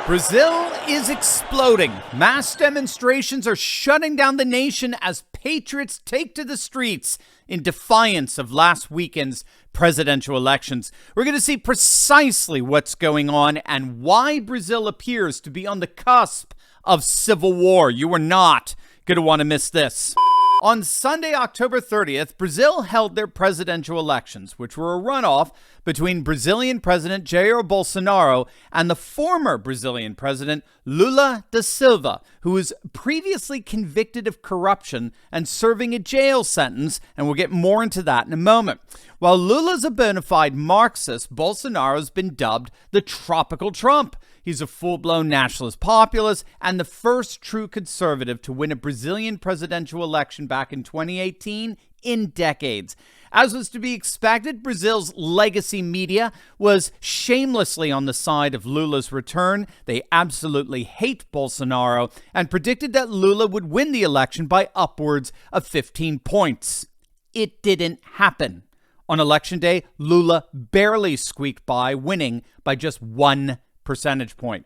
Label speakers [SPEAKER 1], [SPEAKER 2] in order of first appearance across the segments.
[SPEAKER 1] Brazil is exploding. Mass demonstrations are shutting down the nation as patriots take to the streets in defiance of last weekend's presidential elections. We're going to see precisely what's going on and why Brazil appears to be on the cusp of civil war. You are not going to want to miss this. On Sunday, October 30th, Brazil held their presidential elections, which were a runoff between Brazilian President Jair Bolsonaro and the former Brazilian President Lula da Silva, who was previously convicted of corruption and serving a jail sentence, and we'll get more into that in a moment. While Lula's a bona fide Marxist, Bolsonaro's been dubbed the tropical Trump. He's a full-blown nationalist populist and the first true conservative to win a Brazilian presidential election back in 2018 in decades. As was to be expected, Brazil's legacy media was shamelessly on the side of Lula's return. They absolutely hate Bolsonaro and predicted that Lula would win the election by upwards of 15 points. It didn't happen. On election day, Lula barely squeaked by, winning by just 1 percentage point.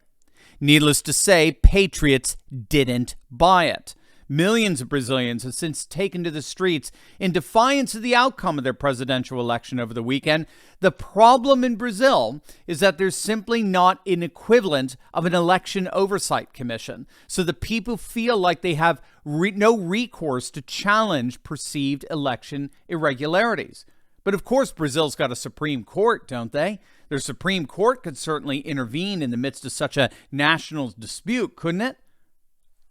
[SPEAKER 1] Needless to say, patriots didn't buy it. Millions of Brazilians have since taken to the streets in defiance of the outcome of their presidential election over the weekend. The problem in Brazil is that there's simply not an equivalent of an election oversight commission. So the people feel like they have no recourse to challenge perceived election irregularities. But of course, Brazil's got a Supreme Court, don't they? Their Supreme Court could certainly intervene in the midst of such a national dispute, couldn't it?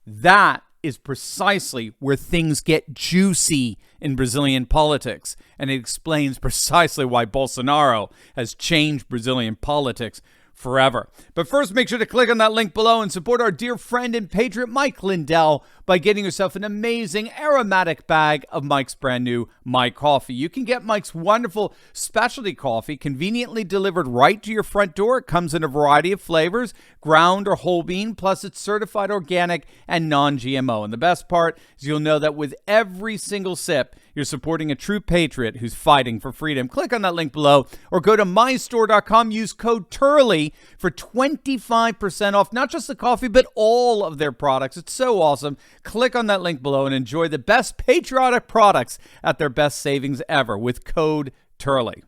[SPEAKER 1] That is precisely where things get juicy in Brazilian politics, and it explains precisely why Bolsonaro has changed Brazilian politics forever. But first, make sure to click on that link below and support our dear friend and patriot Mike Lindell by getting yourself an amazing aromatic bag of Mike's brand new My Coffee. You can get Mike's wonderful specialty coffee conveniently delivered right to your front door. It comes in a variety of flavors, ground or whole bean, plus it's certified organic and non-GMO. And the best part is you'll know that with every single sip, you're supporting a true patriot who's fighting for freedom. Click on that link below or go to mystore.com. Use code Turley for 25% off, not just the coffee, but all of their products. It's so awesome. Click on that link below and enjoy the best patriotic products at their best savings ever with code Turley.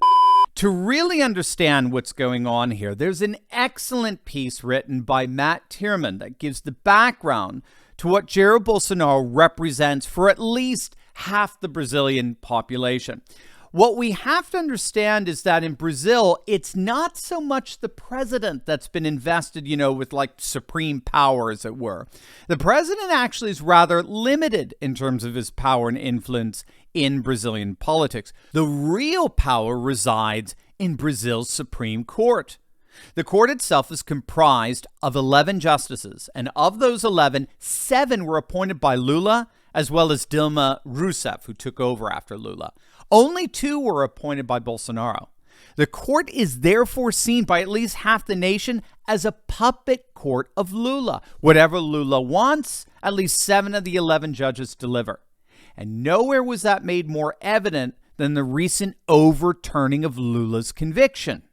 [SPEAKER 1] To really understand what's going on here, there's an excellent piece written by Matt Tiermann that gives the background to what Jair Bolsonaro represents for at least half the Brazilian population. What we have to understand is that in Brazil, it's not so much the president that's been invested, with like supreme power, as it were. The president actually is rather limited in terms of his power and influence in Brazilian politics. The real power resides in Brazil's Supreme Court. The court itself is comprised of 11 justices, and of those 11, 7 were appointed by Lula, as well as Dilma Rousseff, who took over after Lula. Only 2 were appointed by Bolsonaro. The court is therefore seen by at least half the nation as a puppet court of Lula. Whatever Lula wants, at least 7 of the 11 judges deliver. And nowhere was that made more evident than the recent overturning of Lula's conviction.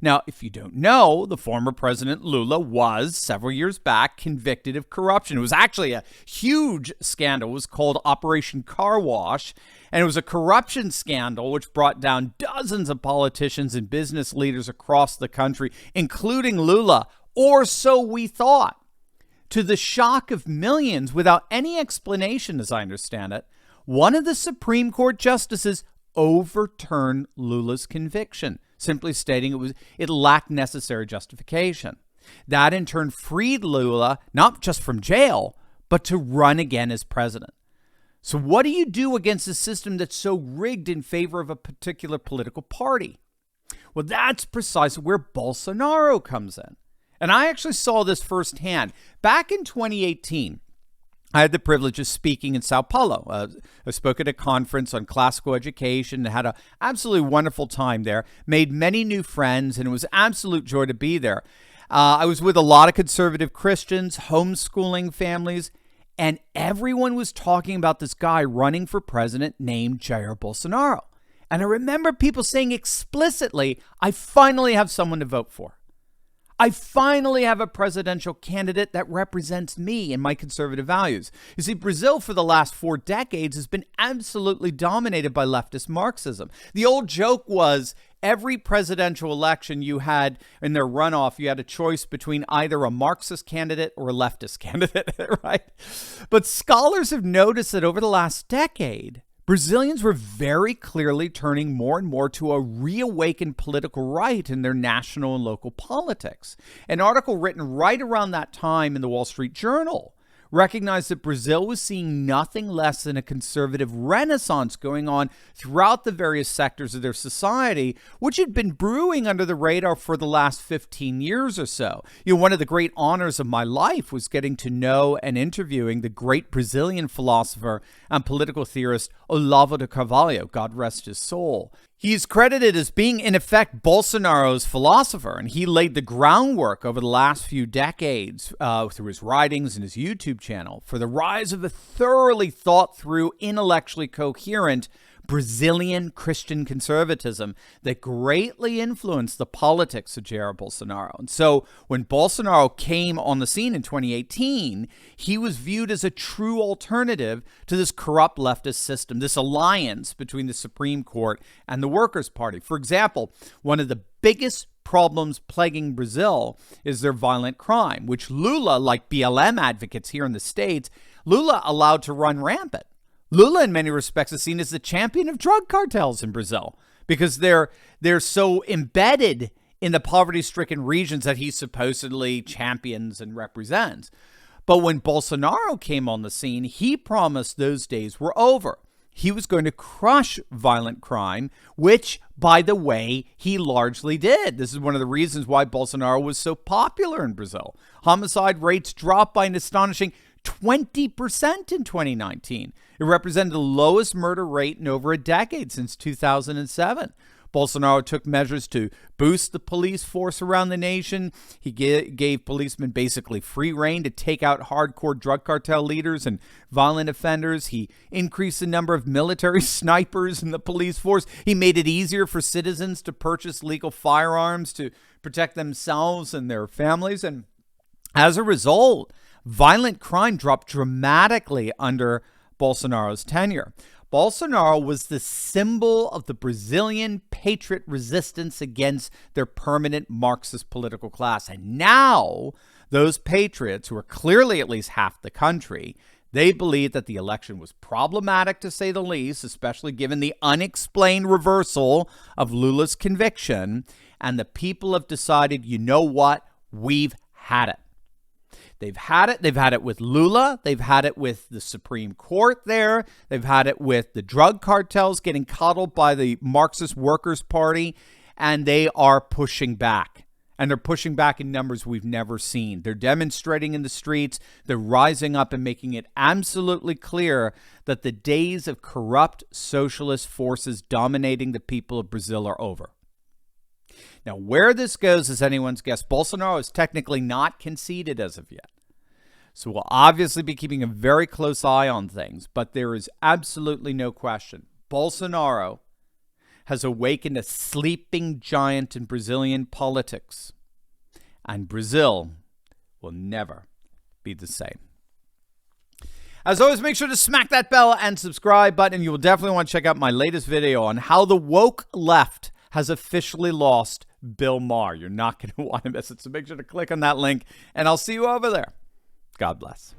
[SPEAKER 1] Now, if you don't know, the former President Lula was, several years back, convicted of corruption. It was actually a huge scandal. It was called Operation Car Wash, and it was a corruption scandal which brought down dozens of politicians and business leaders across the country, including Lula, or so we thought. To the shock of millions, without any explanation, as I understand it, one of the Supreme Court justices overturned Lula's conviction, simply stating it lacked necessary justification. That in turn freed Lula, not just from jail, but to run again as president. So what do you do against a system that's so rigged in favor of a particular political party? Well, that's precisely where Bolsonaro comes in. And I actually saw this firsthand. Back in 2018, I had the privilege of speaking in Sao Paulo. I spoke at a conference on classical education and had an absolutely wonderful time there, made many new friends, and it was an absolute joy to be there. I was with a lot of conservative Christians, homeschooling families, and everyone was talking about this guy running for president named Jair Bolsonaro. And I remember people saying explicitly, I finally have someone to vote for. I finally have a presidential candidate that represents me and my conservative values. You see, Brazil for the last 4 decades has been absolutely dominated by leftist Marxism. The old joke was every presidential election you had in their runoff, you had a choice between either a Marxist candidate or a leftist candidate, right? But scholars have noticed that over the last decade, Brazilians were very clearly turning more and more to a reawakened political right in their national and local politics. An article written right around that time in the Wall Street Journal recognized that Brazil was seeing nothing less than a conservative renaissance going on throughout the various sectors of their society, which had been brewing under the radar for the last 15 years or so. One of the great honors of my life was getting to know and interviewing the great Brazilian philosopher and political theorist Olavo de Carvalho, God rest his soul. He's credited as being, in effect, Bolsonaro's philosopher, and he laid the groundwork over the last few decades through his writings and his YouTube channel for the rise of a thoroughly thought-through, intellectually coherent Brazilian Christian conservatism that greatly influenced the politics of Jair Bolsonaro. And so when Bolsonaro came on the scene in 2018, he was viewed as a true alternative to this corrupt leftist system, this alliance between the Supreme Court and the Workers' Party. For example, one of the biggest problems plaguing Brazil is their violent crime, which Lula, like BLM advocates here in the States, Lula allowed to run rampant. Lula, in many respects, is seen as the champion of drug cartels in Brazil because they're so embedded in the poverty-stricken regions that he supposedly champions and represents. But when Bolsonaro came on the scene, he promised those days were over. He was going to crush violent crime, which, by the way, he largely did. This is one of the reasons why Bolsonaro was so popular in Brazil. Homicide rates dropped by an astonishing 20% in 2019. It represented the lowest murder rate in over a decade since 2007. Bolsonaro took measures to boost the police force around the nation. He gave policemen basically free rein to take out hardcore drug cartel leaders and violent offenders. He increased the number of military snipers in the police force. He made it easier for citizens to purchase legal firearms to protect themselves and their families. And as a result, violent crime dropped dramatically under Bolsonaro's tenure. Bolsonaro was the symbol of the Brazilian patriot resistance against their permanent Marxist political class. And now those patriots, who are clearly at least half the country, they believe that the election was problematic, to say the least, especially given the unexplained reversal of Lula's conviction. And the people have decided, you know what? We've had it. They've had it. They've had it with Lula. They've had it with the Supreme Court there. They've had it with the drug cartels getting coddled by the Marxist Workers' Party. And they are pushing back. And they're pushing back in numbers we've never seen. They're demonstrating in the streets. They're rising up and making it absolutely clear that the days of corrupt socialist forces dominating the people of Brazil are over. Now, where this goes is anyone's guess. Bolsonaro is technically not conceded as of yet. So we'll obviously be keeping a very close eye on things, but there is absolutely no question. Bolsonaro has awakened a sleeping giant in Brazilian politics, and Brazil will never be the same. As always, make sure to smack that bell and subscribe button. You will definitely want to check out my latest video on how the woke left has officially lost Bill Maher. You're not going to want to miss it. So make sure to click on that link, and I'll see you over there. God bless.